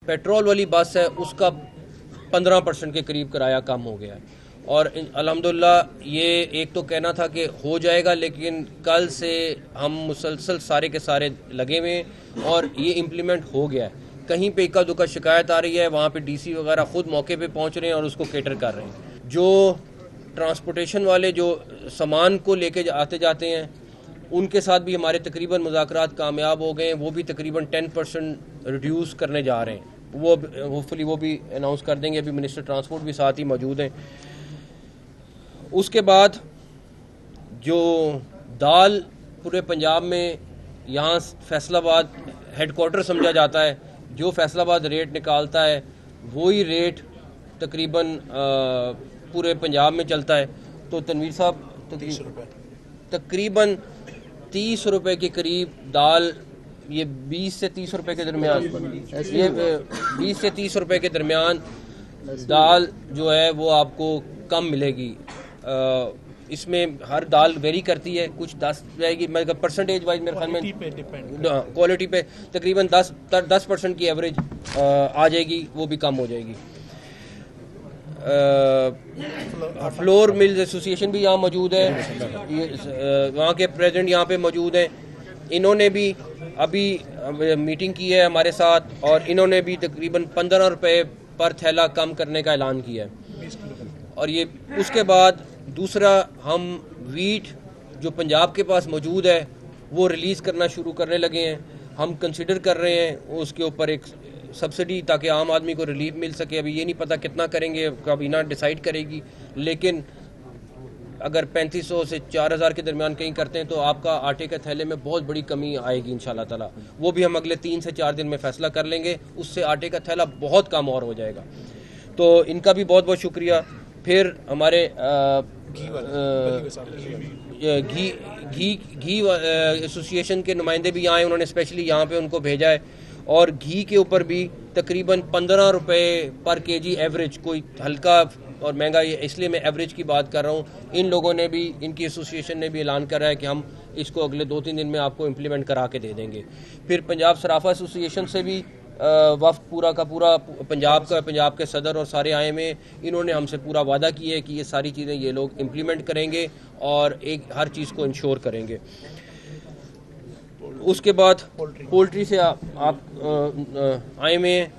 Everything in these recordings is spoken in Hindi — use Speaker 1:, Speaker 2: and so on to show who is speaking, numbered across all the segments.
Speaker 1: पेट्रोल वाली बस है उसका 15% के करीब किराया कम हो गया है। और अल्हम्दुलिल्लाह ये एक तो कहना था कि हो जाएगा, लेकिन कल से हम मुसलसल सारे के सारे लगे हुए हैं और ये इम्प्लीमेंट हो गया है। कहीं पे इक्का दुक्का शिकायत आ रही है, वहाँ पे डीसी वगैरह ख़ुद मौके पे पहुँच रहे हैं और उसको कैटर कर रहे हैं। जो ट्रांसपोर्टेशन वाले जो सामान को लेके आते जाते हैं उनके साथ भी हमारे तकरीबन मुज़ाकरात कामयाब हो गए हैं। वो भी तकरीबन 10% रिड्यूस करने जा रहे हैं। वो होपफुली वो भी अनाउंस कर देंगे। अभी मिनिस्टर ट्रांसपोर्ट भी साथ ही मौजूद हैं। उसके बाद जो दाल पूरे पंजाब में, यहाँ फैसलाबाद हेडक्वार्टर समझा जाता है, जो फैसलाबाद रेट निकालता है वही रेट तकरीबन पूरे पंजाब में चलता है। तो तनवीर साहब तकरीबन 30 रुपए के करीब दाल, ये 20 से 30 रुपए के दरमियान, ये 20 से 30 रुपए के दरमियान दाल जो है वो आपको कम मिलेगी। इसमें हर दाल वेरी करती है, कुछ 10 जाएगी, मतलब परसेंटेज वाइज मेरे ख्याल में क्वालिटी पे तकरीबन 10% की एवरेज आ जाएगी, वो भी कम हो जाएगी। फ्लोर मिल्स एसोसिएशन भी यहाँ मौजूद है, वहाँ के प्रेसिडेंट यहाँ पे मौजूद हैं। इन्होंने भी अभी मीटिंग की है हमारे साथ और इन्होंने भी तकरीबन 15 रुपये पर थैला कम करने का ऐलान किया है। और ये उसके बाद दूसरा, हम वीट जो पंजाब के पास मौजूद है वो रिलीज़ करना शुरू करने लगे हैं। हम कंसिडर कर रहे हैं उसके ऊपर एक सब्सिडी, ताकि आम आदमी को रिलीफ मिल सके। अभी ये नहीं पता कितना करेंगे, काबीना डिसाइड करेगी, लेकिन अगर 3500 से 4000 के दरमियान कहीं करते हैं तो आपका आटे के थैले में बहुत बड़ी कमी आएगी इंशाल्लाह ताला। वो भी हम अगले 3 से 4 दिन में फैसला कर लेंगे, उससे आटे का थैला बहुत कम और हो जाएगा। तो इनका भी बहुत बहुत शुक्रिया। फिर हमारे घी एसोसिएशन के नुमाइंदे भी आए, उन्होंने स्पेशली यहाँ पे उनको भेजा है। और घी के ऊपर भी तकरीबन 15 रुपये पर केजी एवरेज, कोई हल्का और महंगा, इसलिए मैं एवरेज की बात कर रहा हूँ। इन लोगों ने भी, इनकी एसोसिएशन ने भी ऐलान करा है कि हम इसको अगले 2-3 दिन में आपको इम्प्लीमेंट करा के दे देंगे। फिर पंजाब सराफा एसोसिएशन से भी वफ्द पूरा का पूरा पंजाब के सदर और सारे आए में, इन्होंने हमसे पूरा वादा किया है कि ये सारी चीज़ें ये लोग इम्प्लीमेंट करेंगे और एक हर चीज़ को इंश्योर करेंगे। उसके बाद पोल्ट्री से आप आए में,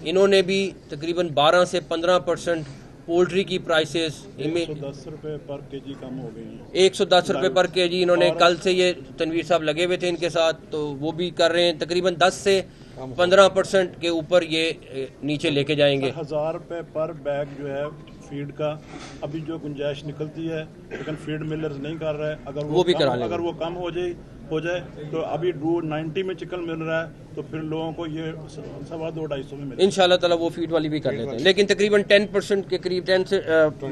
Speaker 1: इन्होंने भी तकरीबन 12 से 15% पोल्ट्री की प्राइसेस
Speaker 2: 110 रुपये पर केजी कम हो गई हैं।
Speaker 1: 110 रुपये पर केजी इन्होंने, कल से ये तनवीर साहब लगे हुए थे इनके साथ, तो वो भी कर रहे हैं। तकरीबन 10 से 15% के ऊपर ये नीचे लेके जाएंगे।
Speaker 2: 1000 रुपये पर बैग जो है फीड का अभी जो गुंजाइश निकलती है, लेकिन फीड मिलर्स नहीं कर रहे हैं। अगर वो भी करा लेंगे, अगर वो कम हो जाए तो अभी 290 में चिकन मिल रहा है, तो फिर लोगों को ये 250-250 में मिलेगा।
Speaker 1: इंशाल्लाह ताला वो फीड वाली भी कर लेते हैं, लेकिन तकरीबन 10% के करीब, 10 से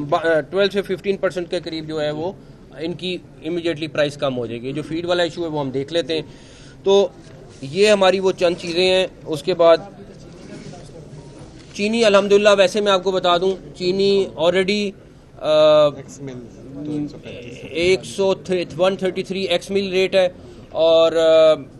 Speaker 1: 12 से 15% के करीब जो है वो इनकी इमीडिएटली प्राइस कम हो जाएगी। जो फीड वाला इशू है वो हम देख लेते हैं। तो ये हमारी वो चंद चीज़ें हैं। उसके बाद चीनी, अल्हम्दुलिल्लाह, वैसे मैं आपको बता दूं, चीनी ऑलरेडी 133 एक्स मिल रेट है और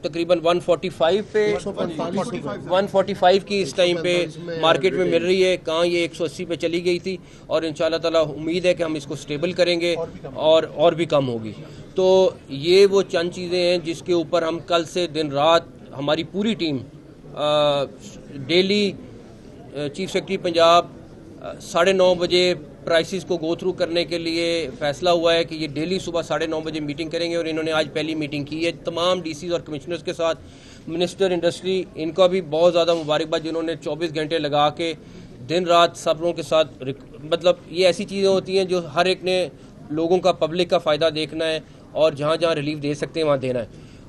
Speaker 1: तकरीबन 145 की इस टाइम पे मार्केट में मिल रही है। कहाँ ये 180 पे चली गई थी और इंशाल्लाह ताला उम्मीद है कि हम इसको स्टेबल करेंगे और भी कम होगी। तो ये वो चंद चीज़ें हैं जिसके ऊपर हम कल से दिन रात, हमारी पूरी team daily, chief secretary Punjab 9:30 बजे प्राइसेस को गो थ्रू करने के लिए फ़ैसला हुआ है कि ये डेली सुबह 9:30 बजे मीटिंग करेंगे। और इन्होंने आज पहली मीटिंग की है तमाम डीसी और कमिश्नर्स के साथ। मिनिस्टर इंडस्ट्री, इनका भी बहुत ज़्यादा मुबारकबाद, जिन्होंने 24 घंटे लगा के दिन रात सबरों के साथ, मतलब ये ऐसी चीज़ें होती हैं जो हर एक ने लोगों का, पब्लिक का फ़ायदा देखना है और जहाँ जहाँ रिलीफ दे सकते हैं वहाँ देना है।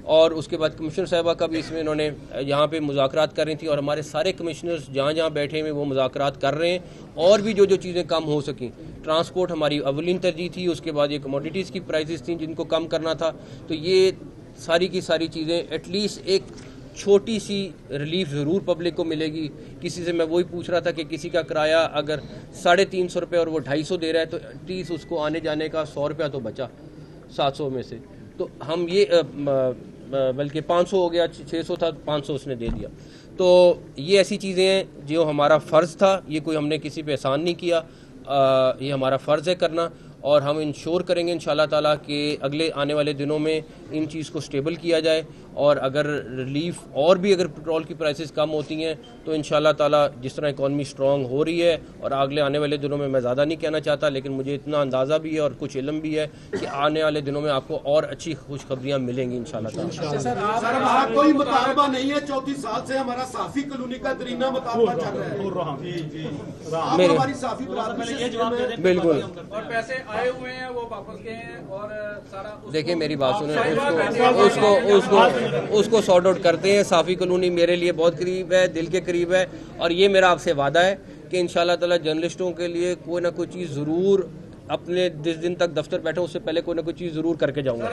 Speaker 1: और उसके बाद कमिश्नर साहिबा का भी इसमें इन्होंने यहाँ पे मुज़ाकरात कर रही थी और हमारे सारे कमिश्नर्स जहाँ जहाँ बैठे हुए वो मुज़ाकरात कर रहे हैं। और भी जो जो चीज़ें कम हो सकें, ट्रांसपोर्ट हमारी अवलीन तरजीह थी, उसके बाद ये कमोडिटीज़ की प्राइसेस थी जिनको कम करना था। तो ये सारी की सारी चीज़ें, एटलीस्ट एक छोटी सी रिलीफ ज़रूर पब्लिक को मिलेगी। किसी से मैं वही पूछ रहा था कि किसी का किराया अगर 350 रुपये और वो 250 दे रहा है, तो एटलीस्ट उसको आने जाने का 100 रुपया तो बचा 700 में से। तो हम ये बल्कि 500 हो गया, 600 था, 500 उसने दे दिया। तो ये ऐसी चीज़ें हैं जो हमारा फ़र्ज़ था, ये कोई हमने किसी पे एहसान नहीं किया, ये हमारा फ़र्ज़ है करना, और हम इंश्योर करेंगे इंशाल्लाह ताला कि अगले आने वाले दिनों में इन चीज़ को स्टेबल किया जाए, और अगर रिलीफ और भी अगर पेट्रोल की प्राइसेस कम होती हैं तो इंशाल्लाह ताला जिस तरह इकॉनमी स्ट्रॉन्ग हो रही है, और अगले आने वाले दिनों में मैं ज़्यादा नहीं कहना चाहता, लेकिन मुझे इतना अंदाज़ा भी है और कुछ इल्म भी है कि आने वाले दिनों में आपको और अच्छी खुशखबरियाँ मिलेंगी इंशाल्लाह ताला।
Speaker 3: सर हमारा कोई मुतालबा नहीं है, 34 साल से हमारा साफी कॉलोनी का दरीना मुतालबा चल रहा है। आप हमारी साफी
Speaker 1: बिल्कुल,
Speaker 4: और पैसे आए हुए हैं वो वापस गए हैं, और सारा
Speaker 1: देखिए मेरी बात सुने, उसको सॉर्ट आउट करते हैं। साफ़ी कॉलोनी मेरे लिए बहुत करीब है, दिल के करीब है, और ये मेरा आपसे वादा है कि इंशाल्लाह ताला जर्नलिस्टों के लिए कोई ना कोई चीज़ ज़रूर, अपने जिस दिन तक दफ्तर बैठे उससे पहले कोई ना कोई चीज़ ज़रूर करके जाऊँगा।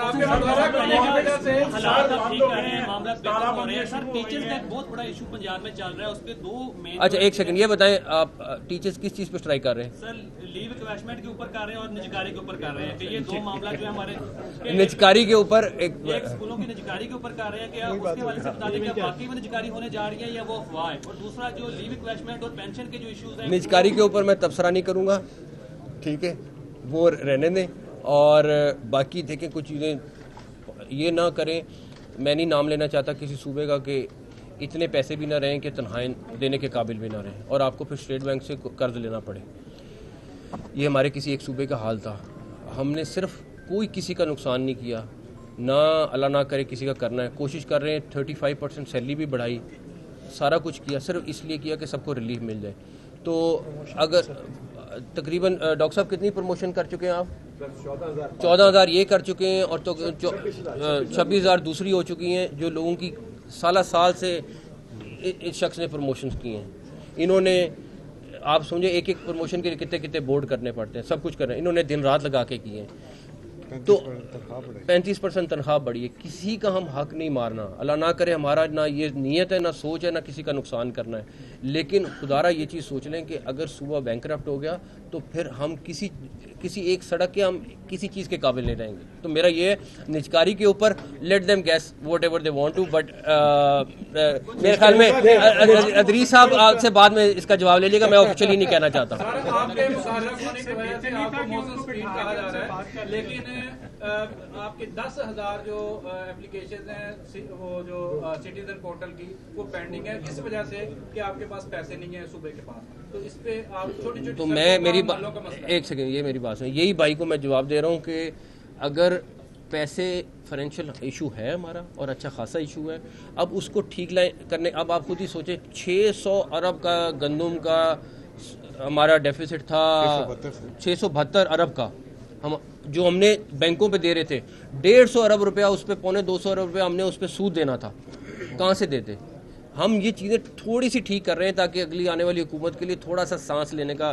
Speaker 1: अच्छा एक सेकंड, ये बताएं आप टीचर्स किस चीज़ पर स्ट्राइक कर रहे हैं?
Speaker 5: सर लीव इन्वेस्टमेंट के ऊपर कर रहे हैं और निजकारी के ऊपर कर रहे हैं कि ये दो मामला जो है हमारे
Speaker 1: निजकारी के ऊपर
Speaker 5: एक स्कूलों की निजकारी के ऊपर कर रहे हैं कि उसके वाले से बता दें कि बाकी में निजकारी होने जा रही है या वो अफवाह है, और दूसरा जो लीव इन्वेस्टमेंट और पेंशन के जो इश्यूज हैं
Speaker 1: निजकारी के ऊपर मैं तबसरा नहीं करूँगा, ठीक है, वो रहने दें, और बाकी देखें कुछ चीज़ें ये ना करें। मैं नहीं नाम लेना चाहता किसी सूबे का कि इतने पैसे भी ना रहें कि तनख्वाहें देने के काबिल भी ना रहें, और आपको फिर स्टेट बैंक से कर्ज लेना पड़े। ये हमारे किसी एक सूबे का हाल था। हमने सिर्फ कोई किसी का नुकसान नहीं किया, ना अल्लाह ना करे किसी का करना है। कोशिश कर रहे हैं, 35% सैलरी भी बढ़ाई, सारा कुछ किया, सिर्फ इसलिए किया कि सबको रिलीफ मिल जाए। तो अगर तकरीबन डॉक्टर साहब कितनी प्रमोशन कर चुके हैं आप? 14,000 ये कर चुके हैं, और तो 26,000 दूसरी हो चुकी हैं, जो लोगों की साल से इस शख्स ने प्रमोशंस की हैं। इन्होंने, आप समझे, एक एक प्रमोशन के लिए कितने कितने बोर्ड करने पड़ते हैं, सब कुछ कर रहे हैं, इन्होंने दिन रात लगा के किए हैं। तो 35% तनख्वाह बढ़ी है। किसी का हम हक नहीं मारना, अल्लाह ना करे, हमारा ना ये नीयत है, ना सोच है, ना किसी का नुकसान करना है, लेकिन खुदारा ये चीज़ सोच लें कि अगर सुबह बैंकरप्ट हो गया तो फिर हम किसी एक सड़क के हम किसी चीज़ के काबिल नहीं रहेंगे। तो मेरा ये है, निजकारी के ऊपर let them guess whatever they want to, but मेरे ख्याल में अदरीस साहब आपसे बाद में इसका जवाब ले लीजिएगा, मैं ऑफिशियली नहीं कहना चाहता।
Speaker 4: लेकिन आपके 10,000 जो एप्लीकेशन हैं वो जो सिटीजन पोर्टल की वो पेंडिंग है, इस वजह से कि आपके पास पैसे नहीं है सूबे के पास। तो इस पे आप छोटी-छोटी,
Speaker 1: तो मैं मेरी एक सेकंड, ये मेरी बात सुनिए, यही भाई को मैं जवाब दे रहा हूँ कि अगर पैसे फाइनेंशियल इशू है हमारा, और अच्छा खासा इशू है, अब उसको ठीक करने, अब आप खुद ही सोचें 600 अरब का गंदम का हमारा डेफिसिट था, 672 अरब का, हम जो हमने बैंकों पे दे रहे थे, 150 अरब रुपया उस पर, 250 अरब रुपया हमने उस पर सूद देना था, कहाँ से देते? हम ये चीज़ें थोड़ी सी ठीक कर रहे हैं ताकि अगली आने वाली हुकूमत के लिए थोड़ा सा सांस लेने का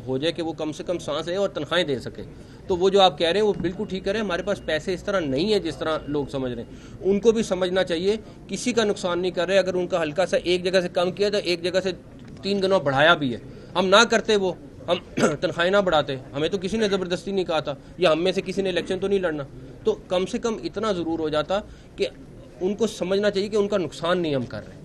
Speaker 1: हो जाए, कि वो कम से कम सांस ले और तनख्वाहें दे सके। तो वो जो आप कह रहे हैं वो बिल्कुल ठीक कह रहे हैं, हमारे पास पैसे इस तरह नहीं है जिस तरह लोग समझ रहे हैं। उनको भी समझना चाहिए, किसी का नुकसान नहीं कर रहे। अगर उनका हल्का सा एक जगह से कम किया तो एक जगह से 3 गुना बढ़ाया भी है। हम ना करते, वो हम तनख्वाहें ना बढ़ाते, हमें तो किसी ने ज़बरदस्ती नहीं कहा था, या हम में से किसी ने इलेक्शन तो नहीं लड़ना, तो कम से कम इतना ज़रूर हो जाता कि उनको समझना चाहिए कि उनका नुकसान नहीं हम कर रहे हैं।